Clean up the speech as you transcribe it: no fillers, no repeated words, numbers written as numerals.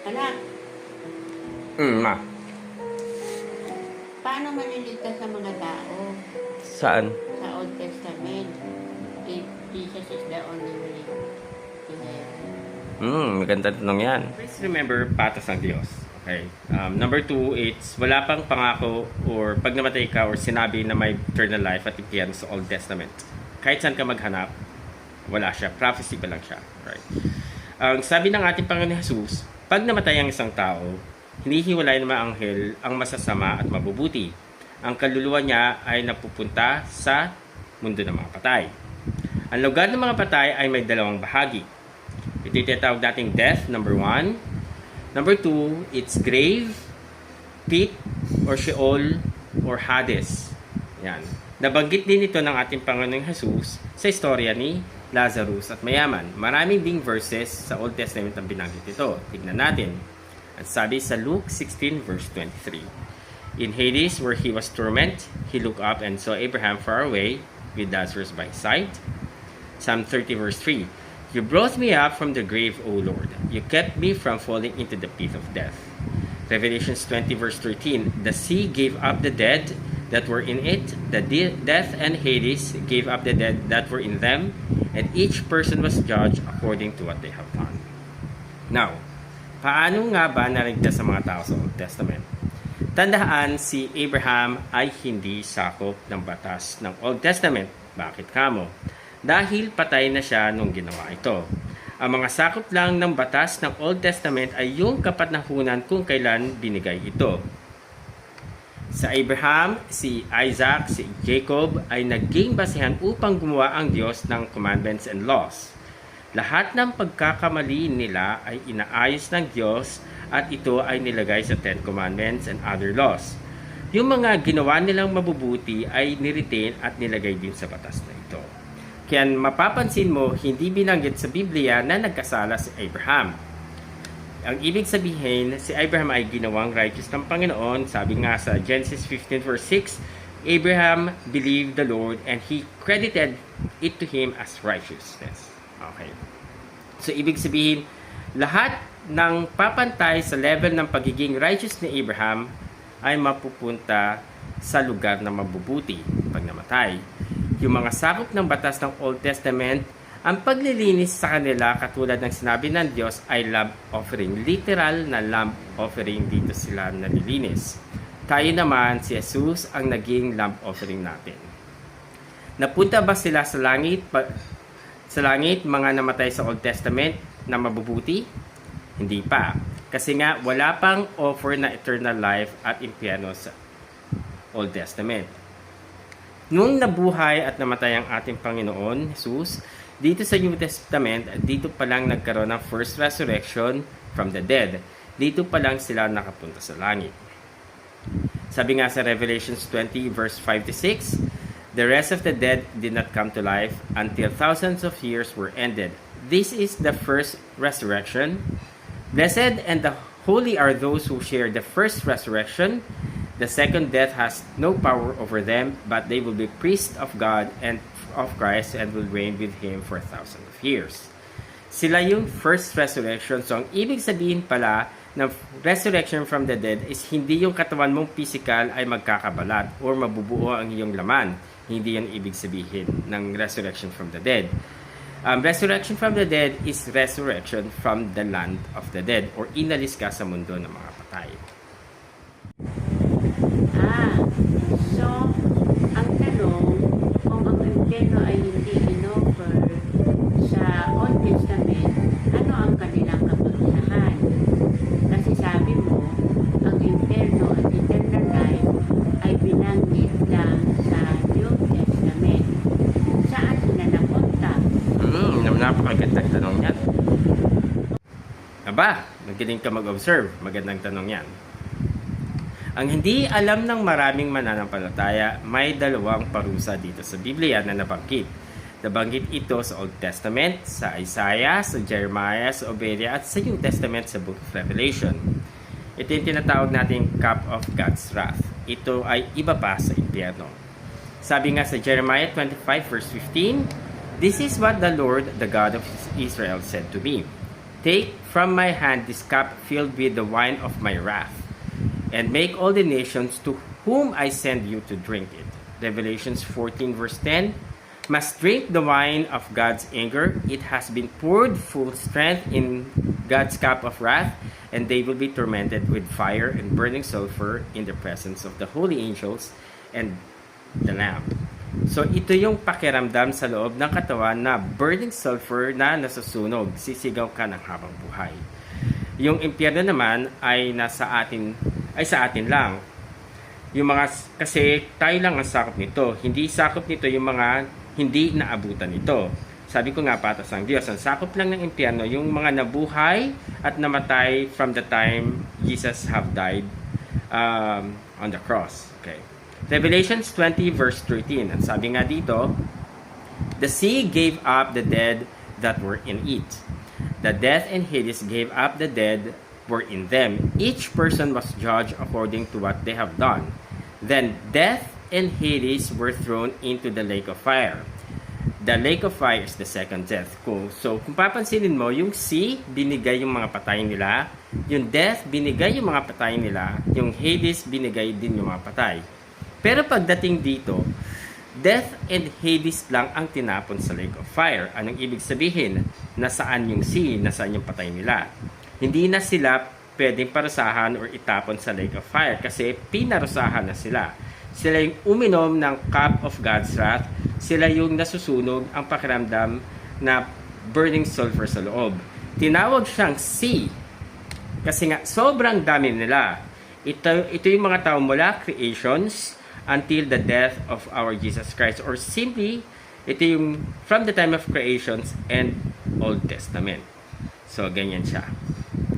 Anak, Ma. paano maliligtas ang mga tao Saan? sa Old Testament if Jesus is the only way to heaven? Maganda tanong yan. Please remember, patas ng Diyos. Okay. Number 2, it's wala pang pangako or pag namatay ka or sinabi na may eternal life at impyerno sa Old Testament. Kahit saan ka maghanap, wala siya. Prophecy pa lang siya. Right. Ang sabi ng ating Panginoon Jesus, pag namatay ang isang tao, hinihiwalay ng mga anghel ang masasama at mabubuti. Ang kaluluwa niya ay napupunta sa mundo ng mga patay. Ang lugar ng mga patay ay may dalawang bahagi. Ito yung tinatawag nating death, number 1. Number 2, it's grave, pit, or Sheol, or Hades. Yan. Nabanggit din ito ng ating Panginoong Jesus sa istorya ni Lazarus at Mayaman. Maraming ding verses sa Old Testament ang binanggit ito. Tignan natin. At sabi sa Luke 16 verse 23. In Hades, where he was tormented, he looked up and saw Abraham far away with Lazarus by his side. Psalm 30 verse 3. You brought me up from the grave, O Lord. You kept me from falling into the pit of death. Revelations 20 verse 13. The sea gave up the dead that were in it. The death and Hades gave up the dead that were in them. And each person was judged according to what they have done. Now, paano nga ba naligtas sa mga tao sa Old Testament? Tandaan, si Abraham ay hindi sakop ng batas ng Old Testament. Bakit kamo? Dahil patay na siya nung ginawa ito. Ang mga sakop lang ng batas ng Old Testament ay yung kapanahunan kung kailan binigay ito. Sa Abraham, si Isaac, si Jacob ay naging basehan upang gumawa ang Diyos ng commandments and laws. Lahat ng pagkakamali nila ay inaayos ng Diyos at ito ay nilagay sa Ten Commandments and other laws. Yung mga ginawa nilang mabubuti ay niretain at nilagay din sa batas na ito. Kaya mapapansin mo, hindi binanggit sa Biblia na nagkasala si Abraham. Ang ibig sabihin, si Abraham ay ginawang righteous ng Panginoon. Sabi nga sa Genesis 15 verse 6, Abraham believed the Lord and he credited it to him as righteousness. Okay. So, ibig sabihin, lahat ng papantay sa level ng pagiging righteous ni Abraham ay mapupunta sa lugar na mabubuti pag namatay. Yung mga sakop ng batas ng Old Testament, ang paglilinis sa kanila katulad ng sinabi ng Diyos ay lamb offering. Literal na lamb offering, dito sila nalilinis. Tayo naman, si Jesus ang naging lamb offering natin. Napunta ba sila sa langit? Mga namatay sa Old Testament na mabubuti? Hindi pa. Kasi nga, wala pang offer na eternal life at impyerno sa Old Testament. Nung nabuhay at namatay ang ating Panginoon, Jesus, dito sa New Testament, dito pa lang nagkaroon ng first resurrection from the dead. Dito pa lang sila nakapunta sa langit. Sabi nga sa Revelations 20 verse 5 to 6, the rest of the dead did not come to life until thousands of years were ended. This is the first resurrection. Blessed and the holy are those who share the first resurrection. The second death has no power over them, but they will be priests of God and of Christ and will reign with Him for 1,000 of years. Sila yung first resurrection. So, ang ibig sabihin pala ng resurrection from the dead is hindi yung katawan mong physical ay magkakabalat or mabubuo ang iyong laman. Hindi yan ibig sabihin ng resurrection from the dead. Resurrection from the dead is resurrection from the land of the dead or inalis ka sa mundo ng mga patay. So, ang tanong, kung ang impyerno ay hindi in-offer sa Old Testament, ano ang kanilang kaparusahan? Kasi sabi mo, ang impyerno at eternal life ay binanggit lang sa New Testament. Saan sila napunta? Napakagandang tanong yan. Aba, magaling ka mag-observe. Magandang tanong yan. Ang hindi alam ng maraming mananampalataya, may dalawang parusa dito sa Biblia na nabanggit. Nabanggit ito sa Old Testament, sa Isaiah, sa Jeremiah, sa Obadiah, at sa New Testament sa Book of Revelation. Ito yung tinatawag nating cup of God's wrath. Ito ay iba pa sa impyerno. Sabi nga sa Jeremiah 25 verse 15, This is what the Lord, the God of Israel, said to me. Take from my hand this cup filled with the wine of my wrath, and make all the nations to whom I send you to drink it. Revelations 14 verse 10, must drink the wine of God's anger. It has been poured full strength in God's cup of wrath, and they will be tormented with fire and burning sulfur in the presence of the holy angels and the Lamb. So ito yung pakiramdam sa loob ng katawan na burning sulfur na nasusunog, sisigaw ka ng habang buhay. Yung impyerno naman ay sa atin lang. Yung mga, kasi tayo lang ang sakop nito. Hindi sakop nito yung mga hindi naabutan nito. Sabi ko nga, patas ng Diyos, ang sakop lang ng impyerno yung mga nabuhay at namatay from the time Jesus have died on the cross. Okay. Revelations 20 verse 13. Ang sabi nga dito, the sea gave up the dead that were in it. The death and Hades gave up the dead were in them. Each person was judged according to what they have done. Then death and Hades were thrown into the lake of fire. The lake of fire is the second death. So, kung papansinin mo, yung sea, binigay yung mga patay nila. Yung death, binigay yung mga patay nila. Yung Hades, binigay din yung mga patay. Pero pagdating dito, death and Hades lang ang tinapon sa lake of fire. Anong ibig sabihin? Nasaan yung sea? Nasaan yung patay nila? Hindi na sila pwedeng parusahan or itapon sa lake of fire kasi pinarusahan na sila. Sila yung uminom ng cup of God's wrath. Sila yung nasusunog ang pakiramdam na burning sulfur sa loob. Tinawag siyang sea kasi nga sobrang dami nila. Ito yung mga tao mula creations until the death of our Jesus Christ, or simply ito yung from the time of creations and Old Testament. So ganyan siya.